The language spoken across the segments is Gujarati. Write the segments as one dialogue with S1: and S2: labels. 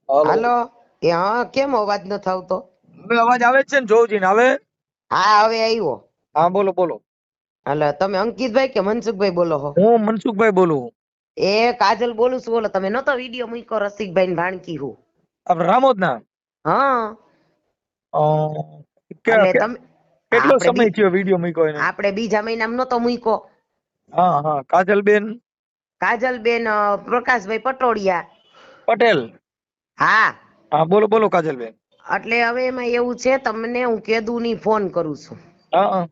S1: હાલો.
S2: હાલો. એ હા, કેમ અવાજ નથી આવતો?
S1: હવે અવાજ આવે જ છે ને જોવજી ને હવે?
S2: હા, હવે આવ્યો.
S1: હા બોલો બોલો.
S2: હાલો, તમે અંકિતભાઈ કે મનસુખભાઈ બોલો છો?
S1: હું મનસુખભાઈ બોલું.
S2: એ કાજલ બોલું છું. બોલો, તમે નતો વિડીયો મૂક્યો રસિકભાઈ ની ભાણકી હું?
S1: આપણે રામોદ ના.
S2: હા, એટલે તમે
S1: કેટલો
S2: આપણે
S1: સમય થયો વિડીયો મૂક્યો એને?
S2: આપણે બીજા મહિનામાં નતો મૂક્યો.
S1: હા હા, કાજલબેન
S2: કાજલબેન પ્રકાશભાઈ પટોડિયા.
S1: પટેલ.
S2: હા,
S1: હા બોલો બોલો કાજલબેન.
S2: એટલે હવે એમાં એવું છે, તમને હું કેદુ ની ફોન કરું છું.
S1: હા હા.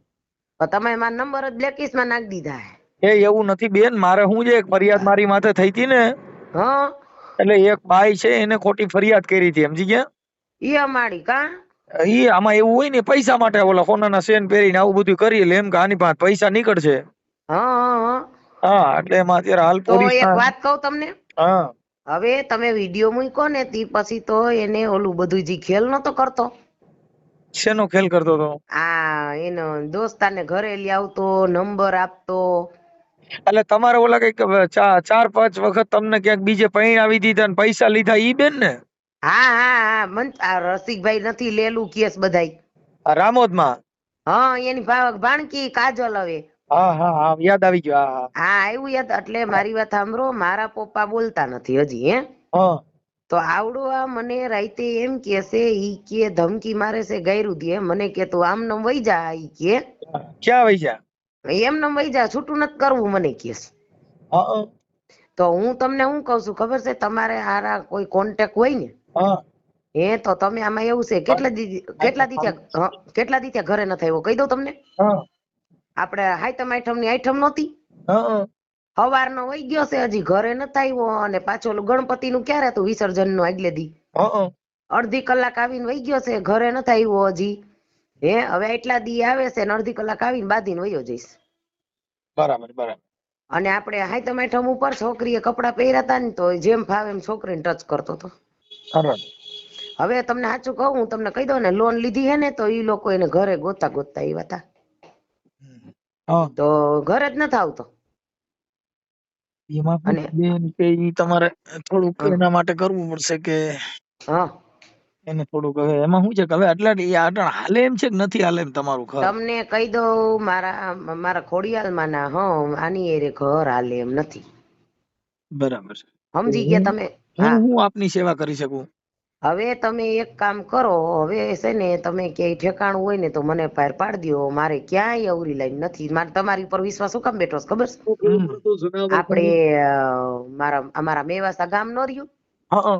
S2: તો તમે મારા નંબર જ બ્લેકલિસ્ટ માં નાખી દીધા હે.
S1: એવું નથી બેન, મારે શું છે, એક ફરિયાદ મારી માથે થઈ હતી ને,
S2: હા,
S1: એટલે એક ભાઈ છે એને ખોટી ફરિયાદ કરી હતી, સમજી ગયા?
S2: ઈ અમારી કા
S1: ઈ આમાં એવું હોય ને, પૈસા માટે ઓલા સોનાના સેન પહેરીને આવું બધું કરીએ, એટલે એમ કે આની પાસે પૈસા નીકળશે.
S2: હા હા હા.
S1: હા, એટલે એમાં અત્યારે હાલ
S2: તો
S1: પોલીસ
S2: એક
S1: ના.
S2: વાત કહું તમને.
S1: હા.
S2: હવે તમે વિડીયો મૂક્યો ને તી પછી તો એને ઓલું બધું જે ખેલ નતો કરતો,
S1: શેનો ખેલ કરતો હતો?
S2: એનો દોસ્તારને ઘરે લઈ આવતો, નંબર આપતો.
S1: એટલે તમારે ઓલા કઈક ચાર પાંચ વખત તમને ક્યાંક બીજે પરણાવી દીધા ને પૈસા લીધા ઈ બેન ને?
S2: હા હા હા, આ રસિકભાઈ નથી લેલું કેસ બધાય.
S1: આ રામોદમાં?
S2: હા, એની ભાણકી કાજલ હવે.
S1: હા હા હા, યાદ આવી ગયો. હા
S2: હા, આવ્યું યાદ. એટલે મારી વાત સાંભળો, મારા પપ્પા બોલતા નથી હજી, હે?
S1: હા.
S2: તો આવડો આ મને રાઈતે એમ કેશે, ઈ કે ધમકી મારે છે ગાયરું દે, મને કે તું આમ નમ વઈ જા, ઈ કે
S1: હા. ક્યાં વૈસા?
S2: એમ નમ વઈ જા, છૂટું નથી કરવું મને કેસ.
S1: હા
S2: તો હું તમને શું કઉ છું ખબર છે, તમારે આરા કોઈ કોન્ટેક હોય ને,
S1: હા.
S2: તો તમે આમાં એવું છે, કેટલા દી ત્યાં ઘરે નથી આવ્યો કહી દઉં તમને.
S1: હા
S2: આપણે હાઈતમ આઈટમ ની આઈટમ નહોતી,
S1: હા.
S2: સવારનો વહી ગયો છે, હજી ઘરે નથી આવ્યો. અને પાછો ઓલું ગણપતિ નું ક્યારે હતું, વિસર્જન નું આગલે દી
S1: હા.
S2: અડધી કલાક આવીને વહી ગયો છે, ઘરે નથી આવ્યો હજી. હવે એટલા દી આવે છે ને અડધી કલાક આવીને બાંધીને વયો જઈશ.
S1: બરાબર બરાબર.
S2: અને આપણે હાઈતમ આઈટમ ઉપર છોકરીએ કપડાં પહેર્યા હતા ને, તો જેમ ફાવે એમ છોકરીને ટચ કરતો હતો.
S1: સરસ.
S2: હવે તમને સાચું કહું, હું તમને કહી દઉં ને, લોન લીધી હે ને, તો ઈ લોકો એને ઘરે ગોતા ગોતતા આવ્યા હતા.
S1: હા.
S2: તો ઘરે જ નથી આવતો.
S1: એમાં શું
S2: અને
S1: બેન કે ઈ તમારે થોડુંક એના માટે કરવું પડશે કે
S2: હા,
S1: એને થોડુંક. હવે એમાં શું છે કે હવે આટલા હાલે એમ છે કે નથી હાલે એમ તમારું ઘર?
S2: તમને કહી દઉં, મારા ખોડિયાલમાં ના આની એરે ઘર હાલે એમ નથી.
S1: બરાબર છે.
S2: સમજી ગયા
S1: હું
S2: તમે?
S1: હું
S2: હા.
S1: હું આપની સેવા કરી શકું?
S2: હવે તમે એક કામ કરો, હવે છે ને તમે ક્યાંય ઠેકાણું હોય ને તો મને બહાર પાડી દો. મારે ક્યાંય અવરી લાઈન નથી. મારે તમારી ઉપર વિશ્વાસ શું કામ બેઠો છે ખબર છે? આપણે અમારા મેવાસા ગામ નો રહ્યું,
S1: હા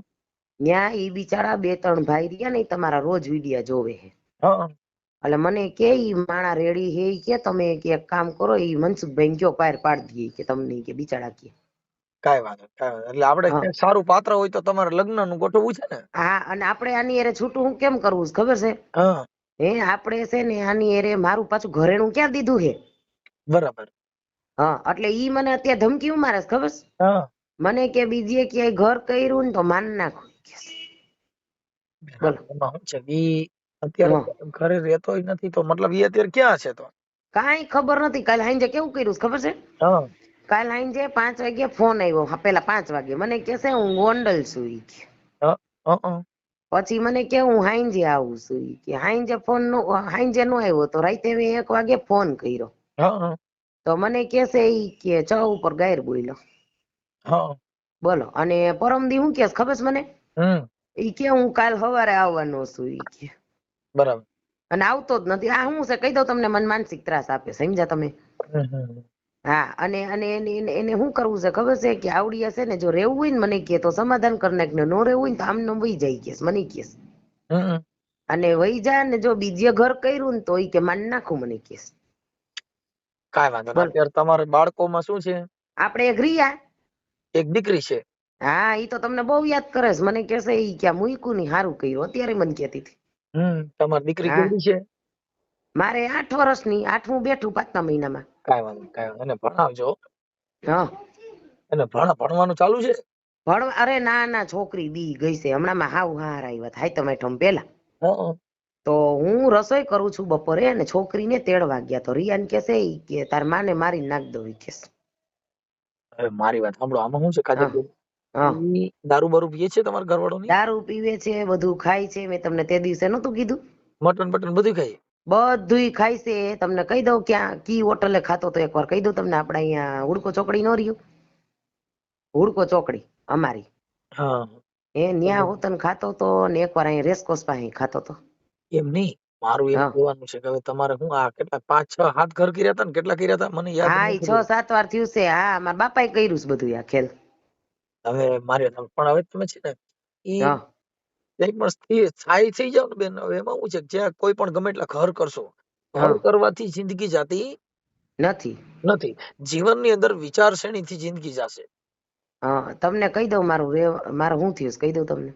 S2: ત્યાં ઈ બિચારા બે ત્રણ ભાઈ રહ્યા ને, તમારા રોજ વિડિયા જોવે છે.
S1: હા.
S2: એટલે મને કે ઈ માણા રેડી હે, કે તમે એક કામ કરો, ઈ મનસુખભાઈ કયો પાર પાડી દઈએ કે તમને કે બિચારા કે.
S1: કાંઈ વાંધો નહીં, કાંઈ વાંધો નહીં. એટલે આપણે
S2: હા
S1: ક્યાંક સારું પાત્ર હોય તો તમારે લગ્ન નું ગોઠવવું છે ને?
S2: હા, અને આપણે આની અરે છૂટું હું કેમ કરવું છે ખબર છે?
S1: હા.
S2: આપણે છે ને આની અરે મારું પાછું ઘરેણું ક્યાં દીધું હે.
S1: બરાબર.
S2: હા, એટલે ઈ મને અત્યારે ધમકી મારે છે ખબર છે?
S1: હા.
S2: મને કે બીજે ક્યાંય ઘર કર્યું ને તો માન નાખું. બોલો.
S1: એમાં શું છે ઈ અત્યારે
S2: હા,
S1: ઘરે રહેતોય નથી, તો મતલબ ઈ અત્યારે ક્યાં છે તો?
S2: કાંઈ ખબર નથી. કાલે હાંજે કેવું કર્યું છે ખબર છે?
S1: હા.
S2: કાલ હાંજે 5 વાગે ફોન આવ્યો. હા, પેલા 5 વાગે મને કહેશે હું ગોંડલ છું ઈ કે. પછી મને કે હું હાંજે આવું છું ઈ કે. હાંજે નો આવ્યો તો રાતે 1 વાગે ફોન કર્યો.
S1: હા.
S2: તો મને કહેશે ઈ કે ચ ઉપર ગાયર બોલ્યો.
S1: હા.
S2: બોલો. અને પરમ દી હું કેસ ખબર છે મને?
S1: હમ.
S2: ઈ કે હું કાલ સવારે આવવાનો છું ઈ કે.
S1: બરાબર.
S2: અને આવતો જ નથી. આ શું છે કહી દઉં તમને, મને માનસિક ત્રાસ આપે, સમજ્યા તમે?
S1: હમ.
S2: હા, અને એને શું કરવું છે ખબર છે? કે આવડી હશે ને, જો રહેવું હોય ને મને કે તો સમાધાન કરી નાખ, ને નો રહેવું હોય ને તો આમને વહી જાય કેસ, મને કેસ.
S1: હમ.
S2: અને વહી જાય ને, જો બીજે ઘર કર્યું ને તો ઈ કે માન નાખું, મને કેસ.
S1: કાંઈ વાંધો નહીં.
S2: બોલો.
S1: અત્યારે તમારે બાળકોમાં શું છે?
S2: આપણે એક રિયા.
S1: એક દીકરી છે.
S2: હા, ઈ તો તમને બહુ યાદ કરે છે. મને કહેશે ઈ કે મૂક્યું નહીં, સારું કર્યું. અત્યારે મને કહેતી હતી.
S1: તમારી દીકરી
S2: હા,
S1: કેવડી છે?
S2: મારે 8 વર્ષની, 8મું બેઠું 5મા મહિનામાં.
S1: કાંઈ વાંધો નહીં, કાંઈ વાંધો નહીં. એને ભણાવજો.
S2: હા.
S1: એને ભણવાનું ચાલુ છે?
S2: અરે ના ના, છોકરી બી ગઈ છે હમણાં માં. હાવ હાર આવ્યા થાય તમે પેલા.
S1: હા.
S2: તો હું રસોઈ કરું છું બપોરે, અને છોકરીને તેડવા ગયા. તો રિયાન કહેશે ઈ કે તાર માને મારી નાખ દો ઈ કેસ.
S1: હવે મારી વાત સાંભળો, આમાં શું છે
S2: હા
S1: કાજલ બેન?
S2: હા
S1: ઈ દારૂ બારૂ પીએ છે તમારા ઘરવાળો ની?
S2: દારૂ પીવે છે, બધું ખાય છે. મેં તમને તે દિવસે નતું કીધું?
S1: મટન બટન બધું ખાય?
S2: બધુંય ખાય છે. તમને કહી દઉં ક્યાં કી હોટલે ખાતો તો, એકવાર કહી દઉં તમને. આપણે અહીંયા હુડકો ચોકડી નો રહ્યું, હુડકો ચોકડી અમારી,
S1: હા
S2: ન્યા હોતન ખાતો તો, ને એકવાર અહીંયા રેસકોસ પાસે ખાતો તો.
S1: એમ નહીં, મારું એમ
S2: હા
S1: કહેવાનું છે કે હવે તમારે હું આ કેટલા 5 6 7 ઘર કર્યા હતા ને કેટલા કર્યા હતા મને યાદ
S2: હા, ઈ
S1: નથી
S2: 6 7 વાર થયું છે. હા, મારા બાપાએ કર્યું છે બધું આ ખેલ.
S1: હવે મારે પણ હવે તમે છે ને ઈ
S2: હા
S1: એક પણ સ્થિર સ્થાયી થઈ જાવ ને બેન. હવે એમાં શું છે કે જ્યાં કોઈ પણ ગમે એટલા ઘર કરશો, ઘર
S2: હા
S1: કરવાથી જિંદગી જાતી
S2: નથી.
S1: નથી. જીવનની અંદર વિચારસરણીથી જિંદગી જાશે.
S2: હા, તમને કહી દઉં મારે શું થયું છે, કહી દઉં તમને.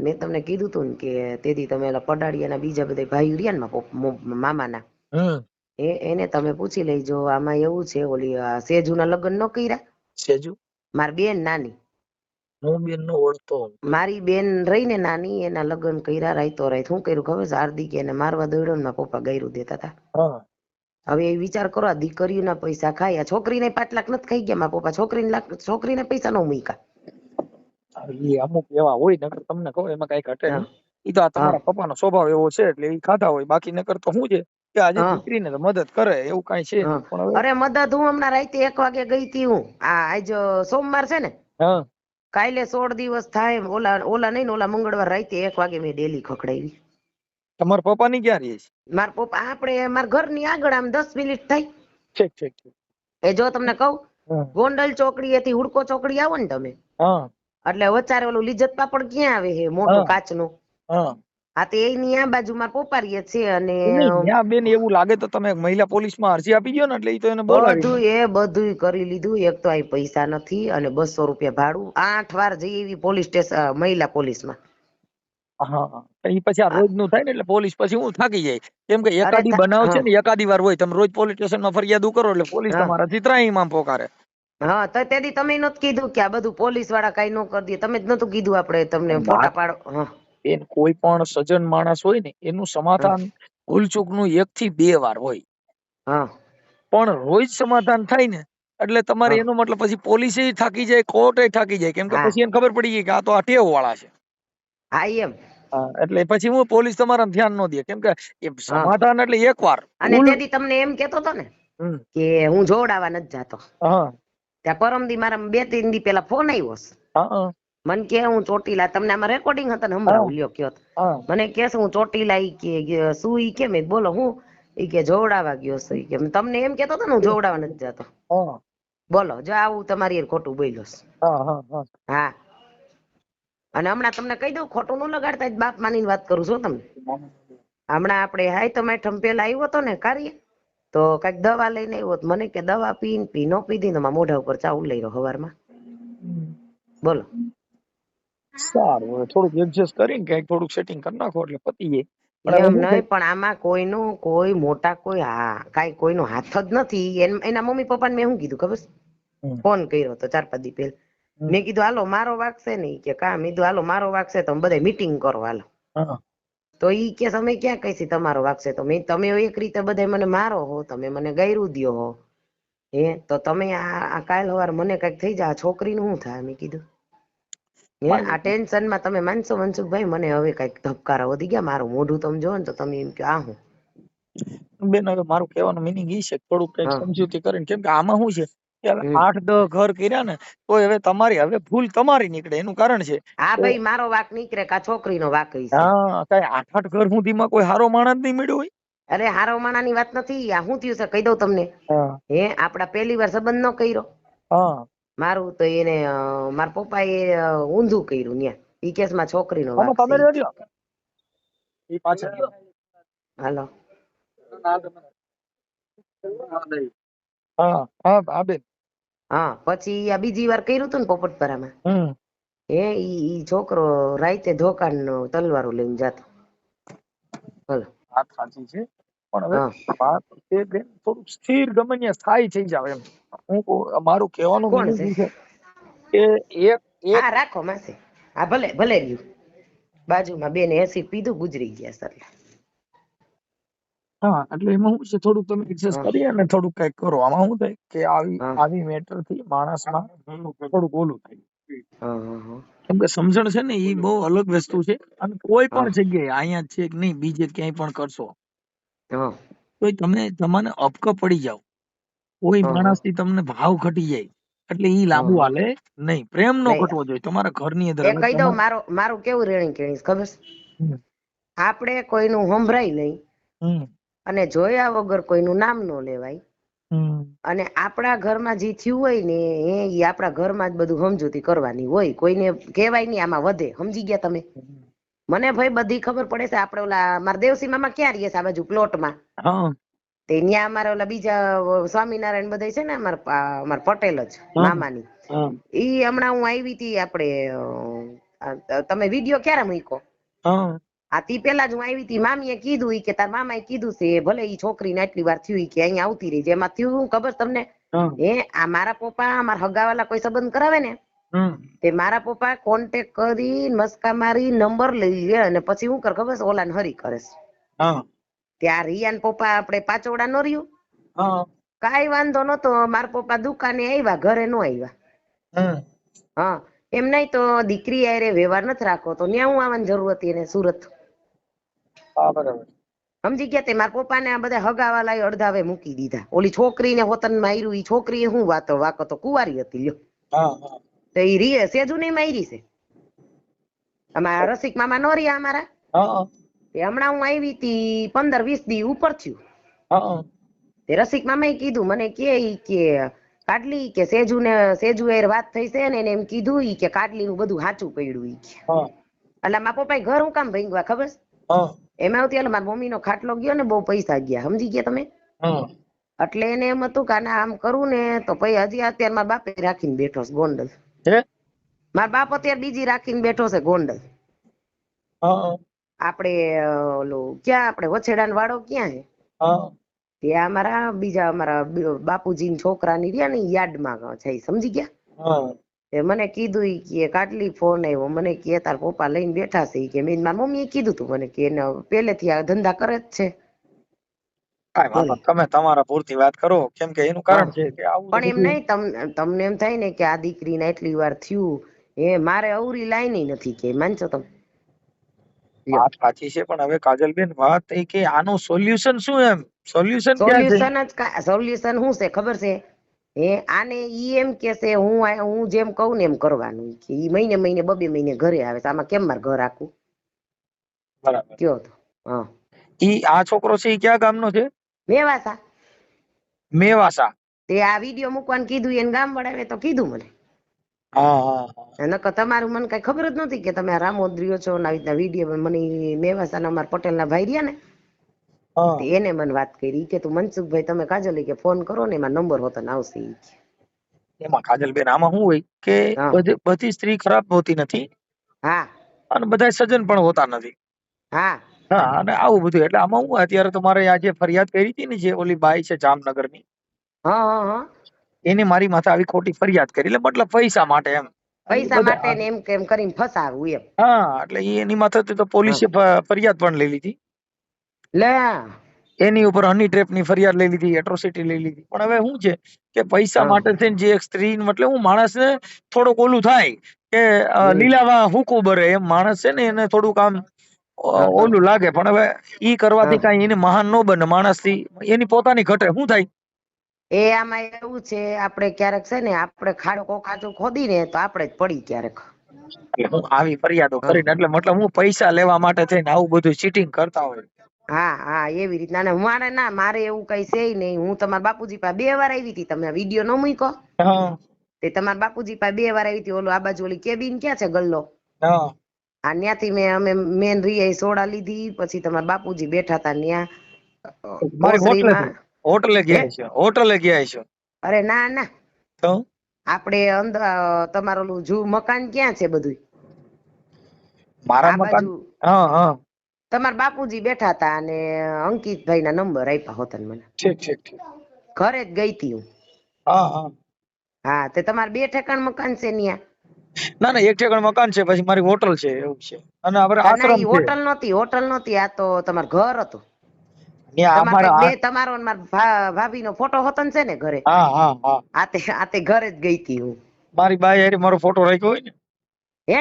S2: મેં તમને કીધું તું ને કે તેથી તમે પડાડિયાના બીજા બધા ભાઈ રહ્યા ને મામાના,
S1: હમ
S2: એને તમે પૂછી લેજો. આમાં એવું છે, ઓલી સેજુના લગ્ન ન કર્યા,
S1: સેજુ
S2: મારી બેન નાની,
S1: હું બેન નો ઓળખતો.
S2: મારી બેન રહી ને નાની, એના લગ્ન કર્યા. રાઈતો રાઈત શું કર્યું ખબર છે? હાર્દિક એને મારવા દોડ્યો ને મારા પપ્પા ગાયરું દેતા હતા.
S1: હા
S2: હવે એ વિચાર કરો, આ દીકરીઓના પૈસા ખાય, આ છોકરીને 5 લાખ નથી ખાઈ ગયા મારા પપ્પા? છોકરીને પૈસા નો મૂક્યા.
S1: એ અમુક એવા હોય, નકર તમને કહું એમાં કઈ ઘટે
S2: હા
S1: નહીં. ઈ તો આ
S2: હા
S1: તમારા પપ્પાનો સ્વભાવ એવો છે એટલે ઈ ખાતા હોય. બાકી નકર તો શું છે કે આજે
S2: હા
S1: દીકરીને તો મદદ કરે એવું કઈ છે
S2: હા.
S1: નહીં. પણ હવે
S2: અરે મદદ હું હમણાં રાતે 1 વાગે ગઈ હતી. હું આજ સોમવાર છે ને,
S1: હા
S2: કાલે 16 દિવસ થાય. ઓલા નહીં ને, ઓલા મંગળવાર રાતે 1 વાગે મેં ડેલી ખખડાવી.
S1: તમારા પપ્પા ની ક્યાં રહે છે?
S2: મારા પપ્પા આપણે મારા ઘરની આગળ આમ 10 મિનિટ થાય.
S1: ઠીક ઠીક ઠીક.
S2: એ જો તમને કહું,
S1: હા
S2: ગોંડલ ચોકડીએથી હુડકો ચોકડી આવો ને તમે,
S1: હા
S2: એટલે વચારે ઓલું લિજ્જત પાપડ ક્યાં આવે છે મોટું
S1: હા
S2: કાચનું?
S1: હા.
S2: હા, તે એની આ બાજુ મારા પપ્પા રહે છે. અને
S1: નહીં ત્યાં બેન એવું લાગે તો તમે મહિલા પોલીસમાં અરજી આપી દો ને, એટલે ઈ તો એને બોલાવી.
S2: બધું કરી લીધું. એક તો અહીં પૈસા નથી અને 200 રૂપિયા ભાડું. 8 વાર જઈ એવી પોલીસ સ્ટેશન, મહિલા પોલીસમાં.
S1: હા ઈ પછી આ રોજ નું થાય ને એટલે પોલીસ પછી હું થાકી જાય. કેમ કે
S2: અરે
S1: એકાદી બનાવ છે
S2: હા
S1: ને એકાદી વાર હોય. તમે રોજ પોલીસ સ્ટેશનમાં ફરિયાદ કરો એટલે પોલીસ
S2: હા
S1: તમારાથી ત્રાહીમામ પોકારે.
S2: હા, તો તેથી તમે નતું કીધું કે આ બધું પોલીસ વાળા કઈ ન કરી દે? તમે જ નતું કીધું આપણે તમને ફોટા પાડો? હા
S1: બેન કોઈ પણ સજ્જન માણસ હોય ને એનું
S2: હા
S1: સમાધાન ભૂલચૂક નું 1 થી 2 વાર હોય.
S2: હા
S1: પણ રોજ સમાધાન થાય ને એટલે તમારે
S2: હા
S1: એનો મતલબ પછી પોલીસે થાકી જાય, કોર્ટે થાકી જાય. કેમ કે
S2: હા
S1: પછી એને ખબર પડી ગઈ કે આ તો આ ટેવ વાળા છે.
S2: હા એમ.
S1: હા, એટલે પછી હું પોલીસ તમારા ધ્યાન ન દે. કેમ કે એ
S2: હા,
S1: સમાધાન એટલે 1 વાર
S2: અને
S1: ભૂલ.
S2: તેથી તમને એમ કેતો હતો ને
S1: હમ
S2: કે હું જોડાવા નથી જાતો.
S1: હા
S2: ત્યાં પરમદી મારા 2 3 દી પેલા ફોન આવ્યો.
S1: હા
S2: મને કે હું ચોટીલા, તમને આમાં રેકોર્ડિંગ હતા ને,
S1: હા
S2: સંભળાવું લ્યો કયો.
S1: હા
S2: મને કે હું ચોટીલા, ઈ કે શું? ઈ કે મેં બોલો હું? ઈ કે જોવડાવા ગયો છે. ઈ કે તમને એમ કેતો હતો ને હું જોવડાવા નથી જાતો.
S1: હા
S2: બોલો, જો આવું તમારી હારે ખોટું બોલ્યો છે.
S1: હા હા હા.
S2: હા, અને હમણાં તમને કહી દઉં, ખોટું ન લગાડતા, બાપ માની વાત કરું છું તમને. હમણાં આપણે હાય તો મેઠમ પેલા આવ્યો હતો ને કાર્ય, તો કઈક દવા લઈને આવ્યો. મને કે દવા પી ન પીધી ને મોઢા ઉપર ચાવલ લઈ રહ્યો હવારમાં. બોલો.
S1: સારું, હવે થોડુંક એડજસ્ટ કરીને કઈક થોડુંક સેટિંગ કરી નાખો એટલે પતી જાય. પણ હવે
S2: એમ
S1: શું
S2: નહીં,
S1: થાય.
S2: પણ આમાં કોઈનું કોઈ મોટા કોઈ કાંઈ કોઈનો હાથ જ નથી. એના મમ્મી પપ્પાને મેં શું કીધું ખબર છે?
S1: હમ,
S2: ફોન કર્યો હતો 4 5 દી પહેલા.
S1: હમ,
S2: મેં કીધું હાલો મારો વાક છે ને? કે કા? મેં કીધું હાલો મારો વાક છે તો બધા મીટિંગ કરો હાલો.
S1: હા
S2: તો ઈ કે તમે ક્યાં કહીશી તમારો વાક છે? તો તમે એક રીતે બધા મને મારો હો, તમે મને ગાયરું દ્યો હો. તો તમે આ કાલ સવારે મને કઈક થઈ જાય, છોકરીનું શું થાય? મેં કીધું આ ટેન્શનમાં તમે માનશો મનસુખભાઈ, મને હવે કઈક ધબકારા વધી ગયા. મારું મોઢું તમે જોવો ને તો તમે એમ કે આ હું.
S1: બેન હવે મારું કહેવાનું મિનિંગ ઈ છે થોડુંક કઈક
S2: હા
S1: સમજૂતી કરીને. કેમ કે આમાં શું છે કે હવે
S2: હમ
S1: 8 10 ઘર કર્યા ને તો હવે તમારી હવે ભૂલ તમારી નીકળે. એનું કારણ છે
S2: હા
S1: કે
S2: ભાઈ, મારો વાક નીકળે કા છોકરીનો વાક હશે?
S1: હા, કઈ 8 8 ઘર સુધીમાં કોઈ હારો માણસ નહીં મળ્યો હોય.
S2: અરે હારો માણાની વાત નથી. આ શું થયું છે કહી દઉં તમને.
S1: હા
S2: આપડા પહેલી વાર સંબંધ ન કર્યો
S1: હા.
S2: મારું, તો એને મારા પપ્પા એ ઊંધું કર્યું. ન્યા ઈ કેસમાં છોકરીનો
S1: આમાં
S2: વાક છે.
S1: તમે રહેજો ઈ પાછળ.
S2: હાલો.
S1: હા હા હા બેન.
S2: હા, પછી આ બીજી વાર કર્યું હતું ને પોપટપરામાં.
S1: હમ.
S2: ઈ છોકરો રાતે ધોકાણ તલવારો લઈને જાતો. બોલો.
S1: વાત સાચી છે, પણ હવે
S2: હા,
S1: વાત એ બેન થોડુંક સ્થિર ગમે ત્યાં સ્થાયી થઈ જાવ એમ. મારું કહેવાનું
S2: કોણ
S1: મિનિંગ
S2: છે?
S1: ઈ છે કે એક એક
S2: હા રાખો માસી. હા ભલે ભલે રહ્યું. બાજુમાં બેન એસી પીધું, ગુજરી ગયા સર.
S1: હા, એટલે એમાં શું છે થોડુંક તમે એડજસ્ટ
S2: હા
S1: કરી અને થોડુંક કઈક કરો. આમાં શું થાય કે આવી
S2: હા
S1: આવી મેટર થી માણસમાં થોડુંક ઓલું થાય.
S2: હા હા હા
S1: કેમ કે સમજણ છે ને એ બહુ અલગ વસ્તુ છે અને કોઈ
S2: હા
S1: પણ જગ્યાએ અહીંયા જ છે કે નહીં બીજે ક્યાંય પણ કરશો
S2: હા
S1: તો તમને અપક પડી જાવ કોઈ
S2: હા હા
S1: માણસથી તમને ભાવ ઘટી જાય એટલે ઈ
S2: હા
S1: લાંબુ
S2: હા
S1: હાલે નહીં. પ્રેમ નો
S2: નહીં
S1: ઘટવો જોઈએ તમારા ઘરની અંદર.
S2: એ
S1: હવે
S2: કહી દઉં
S1: તમારે
S2: મારું કેવું રેણી કેણીશ ખબર છે?
S1: હમ
S2: આપણે કોઈનું સંભળાય નહીં
S1: હમ
S2: અને જોયા વગર કોઈનું નામ ન લેવાય
S1: હમ
S2: અને આપણા ઘરમાં જે થયું હોય ને એ આપણા ઘરમાં જ બધું સમજૂતી કરવાની હોય, કોઈને કહેવાય નહીં આમાં વધે. સમજી ગયા તમે? મને ભાઈ બધી ખબર પડે છે. આપણે ઓલા મારા દેવસી મામા ક્યાં રહીએ છે? આ બાજુ પ્લોટમાં.
S1: હા
S2: તે ત્યાં અમારા ઓલા બીજા સ્વામિનારાયણ બધા છે ને અમારા પટેલ જ
S1: હા
S2: મામાની.
S1: હા
S2: ઈ હમણાં હું આવી હતી આપણે તમે વિડીયો ક્યારે મૂક્યો?
S1: હા
S2: આ તી પેલા જ હું આવી હતી. મામીએ કીધું ઈ કે તાર મામાએ કીધું છે ભલે ઈ છોકરીને આટલી વાર થયું ઈ કે અહીંયા આવતી રહી. એમાં થયું હું ખબર તમને?
S1: હા
S2: આ મારા પપ્પા મારા હગાવાલા કોઈ સંબંધ કરાવે ને
S1: હમ
S2: તે મારા પપ્પા કોન્ટેક કરી મસ્કા મારી નંબર લઈ લે અને પછી હું કર ખબર છે ઓલાને હરી કરે છે.
S1: હા
S2: ત્યાં રિયાન પપ્પા આપણે પાચોડા નો રહ્યું
S1: હા
S2: કાંઈ વાંધો નતો. મારા પપ્પા દુકાને આવ્યા, ઘરે નો આવ્યા.
S1: હમ
S2: હા એમ નહીં તો દીકરી હારે વ્યવહાર નથી રાખવો તો ન્યા હું આવવાની જરૂર હતી એને સુરત?
S1: હા બરાબર.
S2: સમજી ગયા? તે મારા પપ્પાને આ બધા હગાવાલા અડધાવે મૂકી દીધા. ઓલી છોકરીને વતન માર્યું. ઈ છોકરીએ શું વાકો તો કુંવારી હતી લ્યો.
S1: હા હા
S2: તો ઈ રીએ સેજુ નહીં મારી છે. અમારા રસિક મામા નો રહ્યા અમારા.
S1: હા
S2: તે હમણાં હું આવી હતી 15-20 દી ઉપર થયું.
S1: હા
S2: તે રસિક મામાએ કીધું મને કે કાટલી કે સેજુ યાર વાત થઈ છે ને એને એમ કીધું ઈ કે કાટલીનું બધું સાચું પડ્યું ઈ કે.
S1: હા
S2: એટલે મારા પપ્પાએ ઘર હું કામ ભાંગ્યા ખબર છે?
S1: હા
S2: એમાં આવતી એટલે મારા મમ્મીનો ખાટલો ગયો ને બહુ પૈસા ગયા. સમજી ગયા તમે?
S1: હા
S2: એટલે એને એમ હતું કે આને આમ કરું ને તો પછી હજી અત્યારે મારા બાપે રાખીને બેઠો છે ગોંડલ.
S1: હે
S2: મારા બાપ અત્યારે બીજી રાખીને બેઠો છે ગોંડલ.
S1: હા
S2: આપણે ઓલું ક્યાં આપણે વછેડાનો વાડો ક્યાં છે?
S1: હા
S2: ત્યાં અમારા બાપુજીના છોકરાની રહ્યા ને યાર્ડમાં છે. સમજી ગયા?
S1: હા
S2: તે મને કીધું ઈ કે કાટલી ફોન આવ્યો મને કે તાર પપ્પા લઈને બેઠા છે ઈ કે મેં મારા મમ્મીએ કીધું તું મને કે એને પહેલેથી આ ધંધા કરે જ છે.
S1: કાંઈ વાંધો
S2: બોલો
S1: નહીં. તમે તમારા પૂરતી વાત કરો કેમ કે એનું
S2: હા
S1: કારણ છે કે આવું તો
S2: પણ એમ
S1: બધું.
S2: નહીં તમને એમ થાય ને કે આ દીકરીને એટલી વાર થયું મારે અવરી લાઈન નથી કે માનશો તમે? લ્યો
S1: વાત સાચી છે પણ હવે કાજલબેન વાત એ કે આનું સોલ્યુશન શું એમ? સોલ્યુશન ક્યાં છે?
S2: સોલ્યુશન શું છે ખબર છે? આને ઈ એમ કે છે હું જેમ કહું ને એમ કરવાનું. ઈ મહિને 2 મહિને ઘરે આવે છે. આમાં કેમ મારે ઘર રાખવું?
S1: બરાબર.
S2: કયો તો? હા
S1: આ છોકરો છે ઈ કયા ગામનો છે?
S2: મેવાસા.
S1: મેવાસા.
S2: તે આ વિડીયો મૂકવાનું કીધું એને ગામ વાળાએ તો કીધું મને.
S1: હા હા હા
S2: નકર તમારું મને કઈ ખબર જ નથી કે તમે આ રામોદરીઓ છો ને આવી રીતના વિડીયો મને મેવાસાના અમારા પટેલના ભાઈ રહ્યા ને
S1: હા
S2: એને મને વાત કરી કે તું મનસુખભાઈ તમે કાજલ કે ફોન કરો ને એમાં નંબર હોતો ને આવશે ઈ કે.
S1: એમાં કાજલબેન આમાં શું હોય કે
S2: હા
S1: બધી સ્ત્રી ખરાબ હોતી નથી
S2: હા
S1: અને બધા સજ્જન પણ હોતા નથી.
S2: હા
S1: હા અને આવું બધું એટલે આમાં હું અત્યારે તો મારે આજે ફરિયાદ કરી હતી ને જે ઓલી બાઈ છે જામનગરની
S2: હા હા હા
S1: એને મારી માથે આવી ખોટી ફરિયાદ કરી એટલે મતલબ પૈસા માટે એમ. અને ઈ
S2: પૈસા માટે
S1: બધા
S2: ને એમ કેમ કરીને ફસાવું એમ.
S1: હા એટલે એની માથે તો
S2: હા
S1: પોલીસે ફરિયાદ પણ લઈ લીધી.
S2: લે
S1: એની ઉપર હની ટ્રેપની ફરિયાદ લઈ લીધી, એટ્રોસિટી લઈ લીધી. પણ હવે શું છે કે પૈસા
S2: હા
S1: માટે થઈને જે એક સ્ત્રી મતલબ હું માણસને થોડુંક ઓલું થાય કે
S2: હમ
S1: લીલામાં હુકું બરે એમ માણસ છે ને એને થોડુંક આમ
S2: હા
S1: ઓલું લાગે પણ હવે ઈ કરવાથી
S2: હા
S1: કઈ એને મહાન ન બને માણસ થી એની પોતાની ઘટે શું થાય.
S2: આમાં એવું છે આપણે ક્યારેક છે ને આપણે ખાડો કોકાચો ખોદી ને તો આપણે જ પડી ક્યારેક.
S1: એટલે હું આવી ફરિયાદો
S2: હા
S1: કરીને એટલે મતલબ હું પૈસા લેવા માટે થઈને આવું બધું ચીટિંગ કરતા હોય.
S2: હા હા એવી રીતના અને મારે એવું કઈ છે નહીં. હું તમારા બાપુજી પાસે 2 વાર આવી હતી. તમે વિડીયો ન મૂક્યો
S1: હા
S2: તે તમારા બાપુજી પાસે 2 વાર આવી હતી. ઓલો આ બાજુ ઓલી કેબિન ક્યાં છે ગલ્લો
S1: હા
S2: આ ત્યાંથી અમે મેન રિયા સોડા લીધી પછી તમારા બાપુજી બેઠા હતા ત્યાં
S1: મારી
S2: ઓસરીમાં.
S1: હોટલે
S2: હે
S1: ગયા છે હોટલે ગયા છે.
S2: અરે ના ના
S1: તો
S2: આપણે અંદર તમારું ઓલું મકાન ક્યાં છે બધું
S1: મારા
S2: આ
S1: મકાન
S2: બાજુ
S1: હા હા
S2: તમારા બાપુજી બેઠા હતા અને અંકિતભાઈ ના નંબર આપ્યા હોતા મને.
S1: ઠીક ઠીક ઠીક
S2: ઘરે જ ગઈ હતી હું.
S1: હા હા
S2: હા તે તમારે 2 ઠેકાણ મકાન છે ત્યાં?
S1: ના ના એક ઠેકાણ મકાન છે પછી મારી હોટલ છે એવું છે અને આપણે
S2: ના
S1: આશ્રમ
S2: ઈ
S1: છે
S2: હોટલ નહોતી આ તો તમારું ઘર હતું.
S1: ત્યાં
S2: તમારે કઈક
S1: અમારા
S2: તમારો મારા ભાભી નો ફોટો હતો ને છે ને ઘરે
S1: હા હા હા
S2: આતે ઘરે જ ગઈ હતી હું.
S1: મારી બાઈ હારે મારો ફોટો રાખ્યો હોય ને,
S2: હે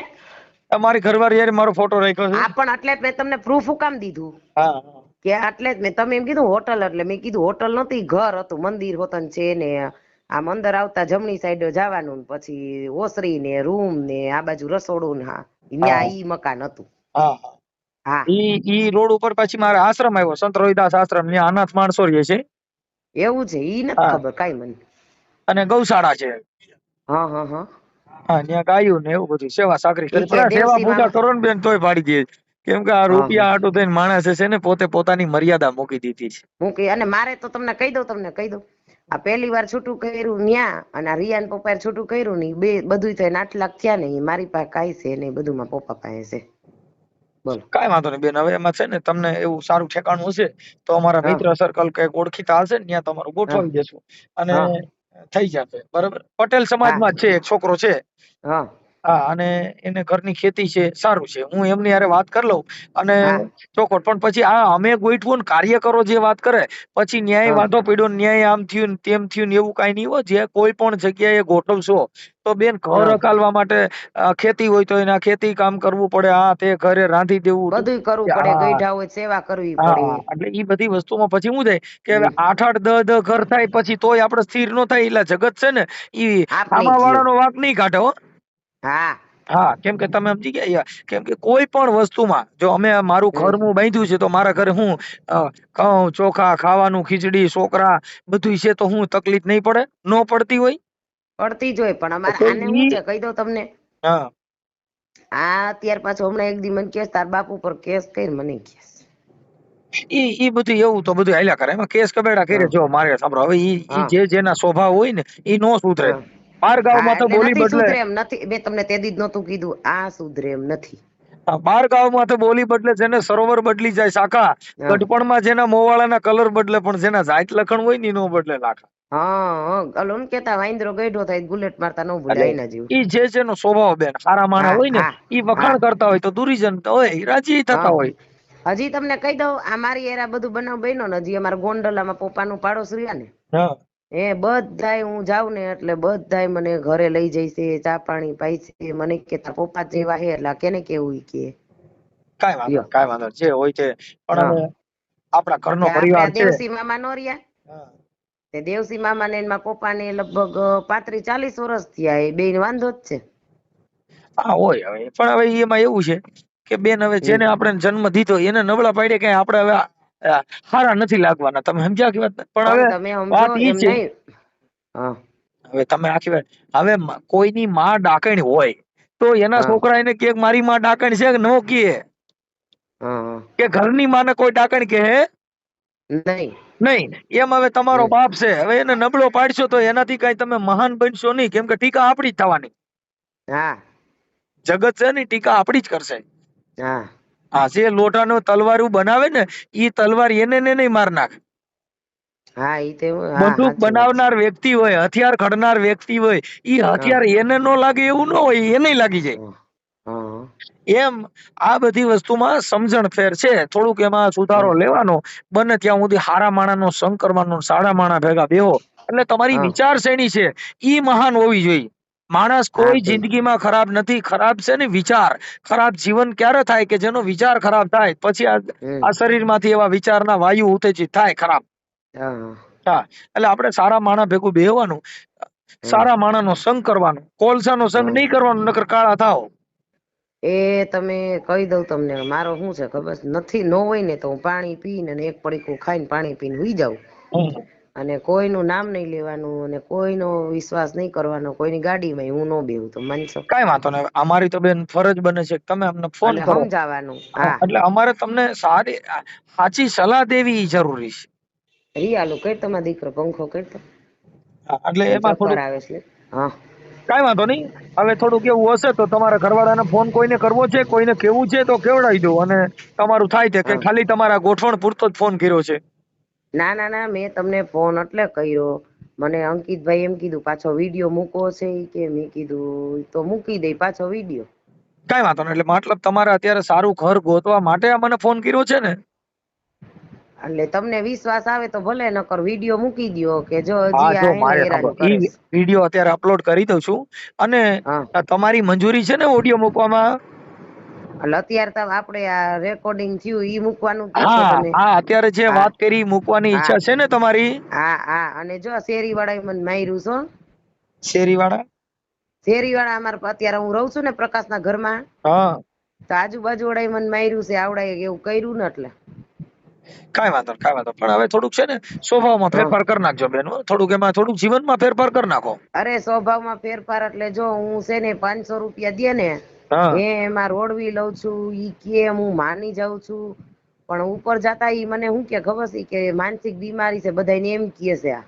S1: મારી ઘરવાળી હારે મારો ફોટો રાખ્યો છે.
S2: આ પણ એટલે જ મેં તમને પ્રૂફ હું કામ દીધું
S1: હા
S2: કે એટલે જ મેં તમે એમ કીધું હોટલ, એટલે મેં કીધું હોટલ નતી, ઘર હતું, મંદિર હોતન છે ને આમ અંદર આવતા જમણી સાઈડ જવાનું ને પછી ઓસરી ને રૂમ ને આ બાજુ રસોડું ને હા
S1: હા
S2: ઈ મકાન હતું.
S1: હા.
S2: હા
S1: ઈ રોડ ઉપર પછી મારે આશ્રમ આવ્યો, સંત રોહિદાસ આશ્રમ, ત્યાં અનાથ માણસો રહે છે.
S2: એવું છે, ઈ નથી
S1: હા,
S2: ખબર કાઈ મને.
S1: અને ગૌશાળા છે.
S2: હા હા હા
S1: હા, ત્યાં ગાયું ને એવું બધું સેવા સાકરી
S2: ઈ
S1: કરી,
S2: કે
S1: પણ આ સેવા
S2: દેવસી
S1: પૂજા
S2: મામા.
S1: કરો ને બેન તોય પાડી દે. કેમ કે આ
S2: હા હા
S1: રૂપિયા હાટુ થઈને માણસે છે ને પોતે પોતાની મર્યાદા મૂકી દીધી છે.
S2: મૂકી, અને મારે તો તમને કહી દઉં આ પહેલી વાર છૂટું કર્યું ન્યા અને આ રિયાન પપ્પાએ છૂટું કર્યું ને બે બધું થઈને 8 લાખ થયા ને ઈ મારી પાસે કાંઈ છે નહીં, બધું મારા પપ્પા પાસે છે. બોલો.
S1: કાંઈ વાંધો નહીં બેન, હવે એમાં છે ને તમને એવું સારું ઠેકાણું હશે તો અમારા
S2: હા
S1: મિત્ર સર્કલ કઈક ઓળખીતા હશે ને ત્યાં તમારું
S2: હા
S1: ગોઠવી દેશું અને
S2: હા
S1: થઈ જશે બરાબર. પટેલ
S2: હા
S1: સમાજમાં જ છે, એક છોકરો છે.
S2: હા
S1: હા, અને એને ઘરની ખેતી છે, સારું છે. હું એમની હારે વાત કરી લઉં અને
S2: હા
S1: ચોખવટ. પણ પછી આ અમે ગોઠવું ને કાર્યકરો જે વાત કરે પછી ન્યાય
S2: હા
S1: વાંધો પડ્યો ને ન્યાય આમ થયું ને તેમ થયું ને એવું કાંઈ નહીં હોય. જે કોઈ પણ જગ્યાએ ગોઠવશો તો બેન ઘર
S2: હા
S1: હકાલવા માટે ખેતી હોય તો એના ખેતી કામ કરવું પડે, આ તે ઘરે રાંધી દેવું.
S2: બધુંય કરવું પડે,
S1: હા
S2: ગઈઢા હોય સેવા કરવી પડે.
S1: હા, એટલે ઈ બધી વસ્તુમાં પછી શું થાય કે હવે
S2: હમ
S1: 8-8 10-10 ઘર થાય પછી તોય આપણે સ્થિર ન થાય. એટલે જગત છે ને ઈ
S2: આપણે
S1: આમા
S2: કીએ.
S1: વાળાનો વાંક નહીં કાઢે હો.
S2: હા
S1: હા, કેમ કે તમે સમજી ગયા. કેમ કે કોઈ પણ વસ્તુમાં જો અમે મારું
S2: હમ
S1: ઘર હું બાંધ્યું છે તો મારા ઘરે હું ઘઉં ચોખા ખાવાનું, ખીચડી છોકરા બધું છે, તો હું તકલીફ નહીં પડે? ન પડતી હોય
S2: પડતી જ હોય, પણ અમારે
S1: તો
S2: આને શું
S1: ઈ.
S2: છે કહી દઉં તમને.
S1: હા,
S2: આ અત્યાર પાછો હમણાં એક દી મને કેસ તાર બાપુ પર કેસ કરી, મને કેસ.
S1: ઈ બધું એવું તો બધું હાલ્યા કરે. એમાં કેસ કબેડા કરે.
S2: હા
S1: જો મારે સાંભળો, હવે ઈ
S2: હા
S1: જેના સ્વભાવ હોય ને ઈ નો સુધરે.
S2: હા
S1: બાર
S2: હા
S1: ગામમાં તો
S2: એટલે
S1: બોલી
S2: નથી
S1: બદલે.
S2: સુધરે એમ, નથી મેં તમને તે દી જ નહોતું કીધું આ સુધરે એમ નથી.
S1: બાર ગામમાં તો બોલી બદલે, જેને સરોવર બદલી જાય શાખા.
S2: હા
S1: ગઢપણમાં જેના મોવાળાના કલર બદલે પણ જેના જાત લખણ હોય ને ઈ નો બદલે લાખા.
S2: હા ઓલું કેતા વાંદરો ગઈઢો થાય બુલેટ મારતા ન
S1: એટલે
S2: ભૂલાય એના જેવું.
S1: ઈ જેનો સ્વભાવ બેન સારા માણસ
S2: હા
S1: હોય ને
S2: હા
S1: ઈ
S2: હા
S1: વખાણ કરતા હોય તો દુરીજન હોય રાજી થતા હોય.
S2: હજી તમને કહી દઉં, આ મારી એરા બધું બનાવ બન્યો ને, હજી અમારા ગોંડલામાં પપ્પાનું પાડોશ રહ્યા ને
S1: હા,
S2: બધાય હું જાઉં ને એટલે બધાય મને ઘરે લઈ જઈશે, ચા પાણી પાઈ છે. મને કે તાર પપ્પા જેવા હે એટલે કેને કેવું કે.
S1: કાંઈ વાંધો
S2: લ્યો
S1: નહીં, કાંઈ વાંધો નહીં. જે હોય તે. પણ
S2: હા
S1: હવે આપણા ઘરનો
S2: તે આપડે
S1: પરિવાર
S2: આ
S1: છે.
S2: દેવસી મામા નો રહ્યા.
S1: હા
S2: તે દેવસી મામા ને મારા પપ્પા ને લગભગ 35-40 વર્ષ થયા. એ બેન વાંધો જ છે.
S1: હા, હોય હવે. પણ હવે એમાં એવું છે કે બેન, હવે
S2: હમ
S1: જેને આપણે જન્મ દીધો એને નબળા પાડે કઈ આપણે હવે સારા નથી લાગવાના. તમે સમજ્યા કે વાત? પણ હવે
S2: તમે સમજો
S1: વાત ઈ
S2: એમ
S1: છે.
S2: નહીં. હા
S1: હવે તમે આખી વાત, હવે કોઈની માં ડાકણ હોય તો એના
S2: હા
S1: છોકરા એને કે મારી માં ડાકણ છે કે નો કહે?
S2: હા
S1: કે ઘરની માને કોઈ ડાકણ કહે
S2: નહીં
S1: નહીં. એમ હવે તમારો
S2: હમ
S1: બાપ છે, હવે એને નબળો પાડશો તો એનાથી કઈ તમે મહાન બનશો નહીં. કેમ કે ટીકા આપડી જ થવાની.
S2: હા
S1: જગત છે ને ટીકા આપડી જ કરશે.
S2: હા
S1: આ જે લોઢાનો તલવારું બનાવે ને ઈ તલવાર એને ને નહીં માર નાખે.
S2: હા ઈ તો હા
S1: બંદૂક
S2: સાચી વાત છે.
S1: બનાવનાર વ્યક્તિ હોય, હથિયાર ઘડનાર વ્યક્તિ હોય, ઈ
S2: હા
S1: હથિયાર એને નો લાગે એવું ન હોય, એને લાગી જાય.
S2: હા હા
S1: એમ આ બધી વસ્તુમાં સમજણ ફેર છે. થોડુંક એમાં સુધારો લેવાનો. બને ત્યાં સુધી હારા માણાનો સંગ કરવાનો, સારા માણા ભેગા બેહો એટલે તમારી
S2: હા
S1: વિચારશ્રેણી છે ઈ મહાન હોવી જોઈએ. માણસ
S2: હા
S1: કોઈ
S2: તે
S1: જિંદગીમાં ખરાબ નથી. ખરાબ છે ને વિચાર. ખરાબ જીવન ક્યારે થાય કે જેનો વિચાર ખરાબ થાય પછી
S2: હમ
S1: આ શરીરમાંથી એવા વિચારના વાયુ ઉત્તેજિત થાય ખરાબ.
S2: હા
S1: હા, એટલે આપણે સારા માણસ ભેગું બેહવાનું,
S2: હા
S1: સારા માણસનો સંગ કરવાનો. કોલસાનો સંગ
S2: હા
S1: નહીં કરવાનો, નકર કાળા થાવ.
S2: એ તમે કહી દઉં તમને, મારો શું છે ખબર નથી, ન હોય ને તો હું પાણી પીને એક પડીકું ખાઈને પાણી પીને હુઈ જાઉં. અને કોઈનું નામ નહીં લેવાનું અને કોઈનો વિશ્વાસ નહીં કરવાનો. કોઈની ગાડીમાં હું ન બેહું. તો માનશો?
S1: કાંઈ વાંધો નહીં. અમારી તો બેન ફરજ બને છે કે તમે અમને ફોન
S2: અને
S1: કરો.
S2: સમજાવાનું.
S1: હા,
S2: હા
S1: એટલે અમારે તમને સાચી સલાહ દેવી જરૂરી છે.
S2: રિયાલું કઈ તમારો દીકરો પંખો કરતો
S1: હા, એટલે
S2: મને
S1: એમાં
S2: ચક્કર
S1: થોડુંક
S2: આવે છે. હા
S1: કાંઈ વાંધો નહીં. હવે થોડુંક એવું હશે તો તમારા ઘરવાળાને ફોન કોઈને કરવો છે, કોઈને કેવું છે તો કેવડાવી દો અને તમારું થાય છે કે
S2: હા
S1: ખાલી તમારા ગોઠવણ પૂરતો જ ફોન કર્યો છે.
S2: ના ના ના, મેં તમને ફોન એટલે કર્યો. મને અંકિતભાઈ એમ કીધું પાછો વિડીયો મૂકવો છે કે, મેં કીધું તો મૂકી દઈ પાછો વિડીયો.
S1: કાંઈ વાંધો નહીં. એટલે મતલબ તમારે અત્યારે સારું ઘર ગોતવા માટે મને ફોન કર્યો છે ને?
S2: એટલે તમને વિશ્વાસ આવે તો ભલે, નકર વિડીયો મૂકી દ્યો કે જો
S1: હા
S2: હજી
S1: જો
S2: આ એને
S1: મારે
S2: હેરાન
S1: ખબર
S2: કરે
S1: ઈ
S2: છે.
S1: વિડીયો અત્યારે અપલોડ કરી દઉં છું. અને
S2: હા
S1: તમારી મંજૂરી છે ને ઓડિયો મૂકવામાં?
S2: એટલે અત્યારે તો આપણે આ રેકોર્ડિંગ થયું ઈ મૂકવાનું કયો છો
S1: હા
S2: તમે?
S1: હા, અત્યારે જે
S2: હા
S1: વાત કરી ઈ મૂકવાની
S2: હા
S1: ઈચ્છા છે ને તમારી?
S2: હા હા. અને જો શેરી વાળા મને માર્યું છો.
S1: શેરી વાળા?
S2: શેરી વાળા અમારે અત્યારે હું રહું છું ને પ્રકાશના ઘરમાં,
S1: હા,
S2: તો આજુબાજુ વાળા મને માર્યું છે, આવડાએ એવું કર્યું ને એટલે.
S1: કાંઈ વાંધો નહીં, કાંઈ વાંધો નહીં. પણ હવે થોડુંક છે ને સ્વભાવમાં
S2: હા.
S1: ફેરફાર કરી નાખજો બેન હો. થોડુંક એમાં થોડુંક જીવનમાં ફેરફાર કરી નાખો.
S2: અરે સ્વભાવમાં ફેરફાર એટલે જો હું છે ને 500 રૂપિયા દે ને
S1: હા
S2: એ એમાં રોડવી લઉં છું, ઈ કે હું માની જાઉં છું, પણ ઉપર જતા ઈ મને શું કે ખબર છે કે માનસિક બીમારી છે, બધાને એમ કહે છે આ.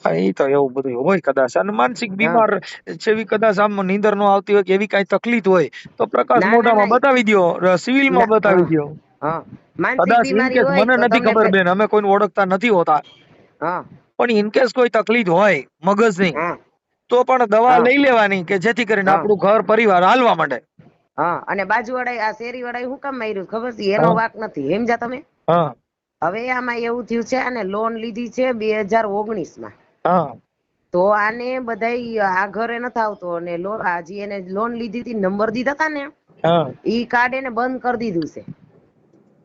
S1: હા, ઈ તો એવું બધું હોય કદાચ. અને માનસિક
S2: હા
S1: બીમાર જેવી કદાચ આમ નીંદર નો આવતી હોય કે એવી કાંઈ તકલીફ હોય તો પ્રકાશ
S2: ના ના
S1: મોઢામાં
S2: ના
S1: બતાવી દ્યો, સિવિલમાં
S2: ના
S1: બતાવી
S2: હા
S1: દ્યો.
S2: હા માનસિક
S1: કદાચ ઇન
S2: બીમારી
S1: કેસ
S2: હોય
S1: મને
S2: તો
S1: નથી
S2: તમને
S1: ખબર બેન, અમે કોઈને ઓળખતા નથી હોતા,
S2: હા
S1: પણ ઇન કેસ કોઈ તકલીફ હોય મગજની,
S2: હા
S1: તો પણ દવા
S2: હા
S1: લઈ લેવાની કે જેથી કરીને
S2: હા
S1: આપણું ઘર પરિવાર હાલવા માંડે.
S2: હા. અને બાજુ વાળા આ શેરી વાળા શું કામ માર્યું ખબર છે? એનો
S1: હા
S2: વાક નથી, સમજ્યા તમે?
S1: હા
S2: હવે આમાં એવું થયું છે, અને લોન લીધી છે 2019માં.
S1: હા
S2: તો આને બધા આ ઘરે નથી આવતો, અને હજી એને લોન લીધી હતી, નંબર દીધા હતા ને,
S1: હા
S2: ઈ કાર્ડ એને બંધ કરી દીધું છે.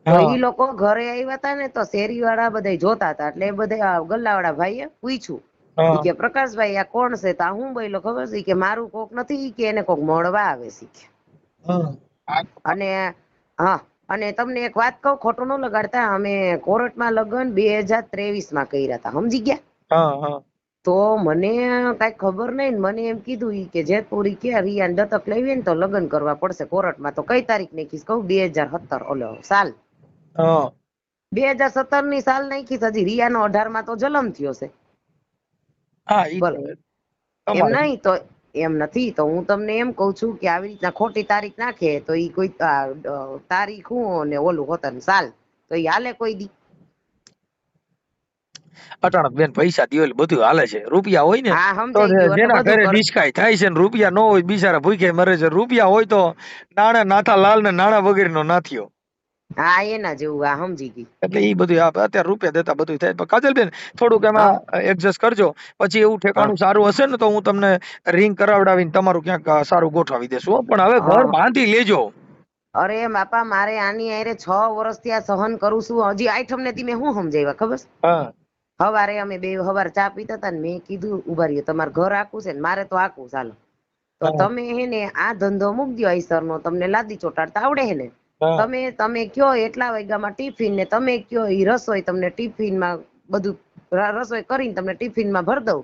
S2: તો
S1: હા
S2: ઈ લોકો ઘરે આવ્યા હતા ને, તો શેરી વાળા બધા જોતા હતા, એટલે એ બધા ગલ્લા વાળા ભાઈએ પૂછ્યું. ઈ
S1: હા
S2: કે પ્રકાશભાઈ આ કોણ છે? તો હું બોલ્યો ખબર છે કે મારું કોક નથી, કે એને કોક મળવા આવે છે.
S1: હા
S2: અને હા, અને તમને એક વાત કહું, ખોટું ન લગાડતા, અમે કોર્ટમાં લગ્ન 2023માં કર્યા હતા, સમજી ગયા?
S1: હા હા
S2: તો મને કઈ ખબર નઈ, મને એમ કીધું ઈ કે જેતપુરી કે રિયાને દત્તક લેવી ને તો લગ્ન કરવા પડશે કોર્ટમાં. તો કઈ તારીખ નાખીશ કહું? 2017 ઓલો સાલ.
S1: હા
S2: 2017 ની સાલ નાખી, હજી રિયાનો 18માં તો જન્મ થયો છે.
S1: હા, ઈ તો
S2: બોલો. એમ
S1: તમારે
S2: નહી તો એમ નથી, તો હું તમને એમ કઉ છું કે આવી રીતના ખોટી તારીખ નાખે તો ઈ કોઈ તારીખ હું ને ઓલું હોતન સાલ, તો ઈ હાલે કોઈ દી?
S1: અટાણક બેન પૈસા દિયો એટલે બધું હાલે છે. રૂપિયા હોય ને
S2: હા
S1: તો
S2: સમજાઈ ગયું, એટલે
S1: જેના
S2: બધું
S1: ઘરે
S2: કર.
S1: ડીસકાય થાય છે, ને રૂપિયા ન હોય બિચારા ભૂખે મરે છે. રૂપિયા હોય તો નાણા નાથા લાલ ને નાણા વગેરેનો નાથ્યો.
S2: હા એના જેવું, આ સમજી ગઈ.
S1: એટલે ઈ બધું અત્યારે રૂપિયા દેતા બધું થાય. પણ કાજલબેન થોડુંક
S2: હા
S1: એમાં એડજસ્ટ કરજો. પછી એવું
S2: હા
S1: ઠેકાણું સારું હશે ને તો હું તમને રિંગ કરાવડાવીને તમારું ક્યાંક સારું ગોઠવી દેશું હો. પણ હવે ઘર
S2: હા.
S1: બાંધી લેજો.
S2: અરે બાપા, મારે આની હારે 6 વર્ષથી આ સહન કરું છું. હજી આઠમ ને દી મેં શું સમજાવ્યા ખબર છે?
S1: હા
S2: હવારે અમે બે હવારે ચા પીતા હતા ને, મેં કીધું ઉભા રહ્યો, તમારે ઘર આખું છે ને મારે તો આખું ચાલો, તો
S1: હા
S2: તમે હે ને આ ધંધો મૂક દો આઈસર નો, તમને લાદી ચોટાડતા આવડે હે ને,
S1: હા
S2: તમે કયો એટલા વાગ્યામાં ટિફિન ને, તમે કયો ઈ રસોઈ તમને ટિફિનમાં બધું રસોઈ કરીને તમને ટિફિનમાં ભર દઉં.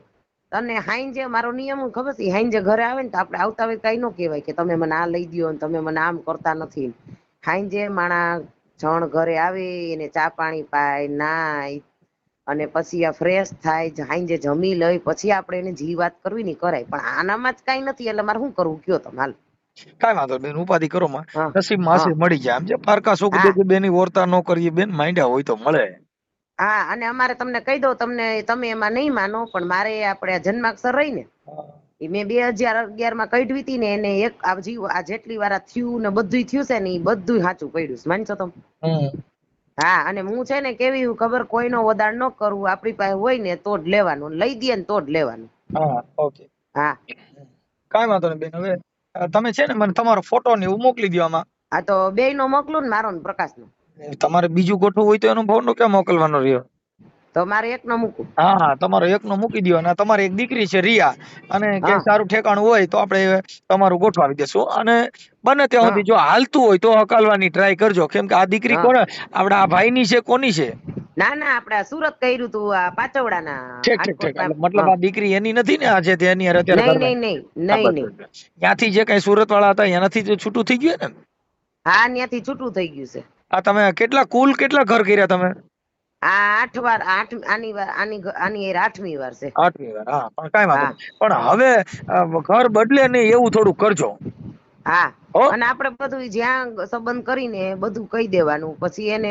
S2: અને હાઈજે મારો નિયમ હું ખબર છે? હાઈજે ઘરે આવે ને તો આપડે આવતા હોય કઈ ન કહેવાય કે તમે મને આ લઈ દો, તમે મને આમ કરતા નથી. હાઈજે માણા જણ ઘરે આવે, એને ચા પાણી પાય, નાય, અને પછી આ ફ્રેશ થાય, હાઈજે જમી લઈ, પછી આપણે એને જી વાત કરવી ને કરાય. પણ આનામાં જ કઈ નથી, એટલે મારે શું કરવું કયો તમે હાલ?
S1: કાંઈ વાંધો બેન, ઉપાધિ કરો માં.
S2: હા
S1: નસીબમાં
S2: હા
S1: હશે મળી જાય. આમ જે પારકા સુખ
S2: હા
S1: દે બેની ઓરતા ન કરીએ બેન, માંડ્યા હોય તો મળે.
S2: હા. અને અમારે તમને કહી દઉં, તમે એમાં નહીં માનો, પણ મારે આપણે જન્માક્ષર રહી ને, એ મેં 2011માં કઢવી હતી ને, એને એક આ જેટલી વાર થયું ને બધું થયું છે ને, એ બધું સાચું પડ્યું છે, માનશો તમે?
S1: હમ
S2: હા. અને હું છે ને કેવી ખબર, કોઈનો વધાર ન કરવું, આપણી પાસે હોય ને તો જ લેવાનું, લઈ દઈએ ને તો જ લેવાનું.
S1: હા ઓકે.
S2: હા
S1: કાંઈ વાંધો નહીં બેન. હવે તમે છે ને મને તમારો ફોટો ને એવું મોકલી દો આમાં.
S2: હા તો બે નો મોકલું ને, મારો ને પ્રકાશ નો?
S1: તમારે બીજું ગોઠવું હોય તો એનો ફોટો ક્યાં મોકલવાનો રહ્યો?
S2: તો મારે એક નો મૂકું.
S1: હા હા, તમારો એકનો મૂકી દો. અને તમારી એક દીકરી છે રિયા, અને
S2: હા
S1: ક્યાંય સારું ઠેકાણું હોય તો આપણે તમારું ગોઠવાવી દેશું. અને બને ત્યાં
S2: હા
S1: સુધી જો હાલતું હોય તો હકાલવાની ટ્રાય કરજો. કેમ કે આ દીકરી
S2: હા
S1: કોને આપડા આ ભાઈની છે, કોની છે?
S2: ના ના, આપડે સુરત કર્યું તું, આ પાંચવડાના
S1: ઠીક ઠીક ઠીક.
S2: રાજકોટ.
S1: એટલે મતલબ
S2: હા
S1: આ દીકરી એની નથી ને, આજે એની હારે અત્યારે
S2: નહીં
S1: ઘરમાં?
S2: નહીં નહીં
S1: હા
S2: નહીં
S1: બસ
S2: નહીં.
S1: બસ. ત્યાંથી જે કઈ સુરત વાળા હતા એનાથી તો છૂટું થઈ ગયું ને?
S2: હા, ત્યાંથી છૂટું થઈ ગયું છે.
S1: આ તમે કુલ કેટલા ઘર કર્યા તમે?
S2: આ 8 વાર, આની વાર, આની 8મી વાર છે.
S1: 8મી વાર. હા, પણ કાંઈ વાંધો
S2: હા
S1: નહીં. પણ હવે ઘર બદલે નહીં એવું થોડું કરજો.
S2: હા.
S1: હો.
S2: અને આપડે બધું જ્યાં સંબંધ કરીને બધું કહી દેવાનું, પછી એને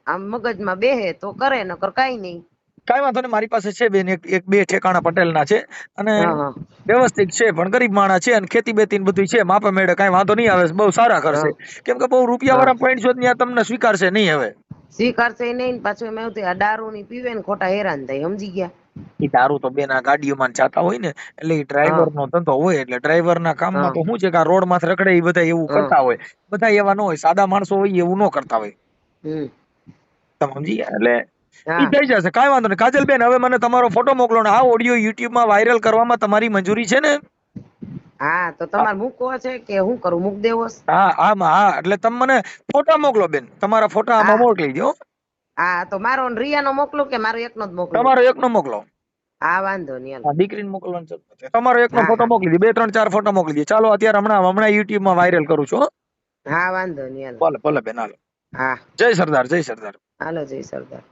S2: આમ મગજમાં બેહે તો કરે, નકર કાઈ નહીં.
S1: કાંઈ વાંધો નહીં. મારી પાસે છે બેન એક બે ઠેકાણા પટેલના છે, અને
S2: હા હા
S1: વ્યવસ્થિત છે, પણ ગરીબ માણસ છે, અને ખેતી બેતી બધું છે માપા મેળે. કાંઈ વાંધો નહીં આવે, બહુ સારા કરશે.
S2: હા
S1: કેમ કે બહુ રૂપિયા
S2: હા
S1: વાળા પોઈન્ટ છો ત્યાં તમને સ્વીકારશે નહીં હવે.
S2: સ્વીકારશે નહીં ને પાછું એમ એવું થાય, આ દારૂ ની પીવે ને ખોટા હેરાન થાય, સમજી ગયા?
S1: ઈ દારૂ તો બેન આ ગાડીઓમાં ને જાતા હોય ને એટલે ઈ ડ્રાઈવર નો ધંધો હોય એટલે ડ્રાઈવર ના કામમાં તો શું છે કે આ રોડ માં રખડે ઈ બધા એવું કરતા હોય, બધા એવા ન હોય, સાદા માણસો હોય એવું ન કરતા હોય,
S2: હમ
S1: તમે સમજી ગયા? એટલે
S2: હા
S1: ઈ થઈ જશે, કાંઈ વાંધો નહીં. કાજલબેન હવે મને તમારો ફોટો મોકલો ને આ ઓડિયો યુટ્યુબ માં વાયરલ કરવામાં તમારી મંજૂરી છે ને?
S2: હા તો તમારે મૂકવો છે કે હું કરું, મૂક દેવો છે?
S1: હા આમાં હા, એટલે તમે મને ફોટા મોકલો બેન, તમારા ફોટા આમાં મોકલી દો.
S2: હા તો મારો ને રિયાનો મોકલું કે મારો એકનો જ મોકલું?
S1: તમારો એકનો મોકલો.
S2: હા વાંધો નહીં.
S1: હા, દીકરીને મોકલવાનું છે. તમારો એકનો ફોટો મોકલી દે, 2 3 4 ફોટો મોકલી દે. ચાલો અત્યારે હમણાં યુટ્યુબ માં વાયરલ કરું છું.
S2: હા વાંધો નહીં.
S1: ભલે ભલે બેન, હાલો.
S2: હા
S1: જય સરદાર, જય સરદાર.
S2: હાલો, જય સરદાર.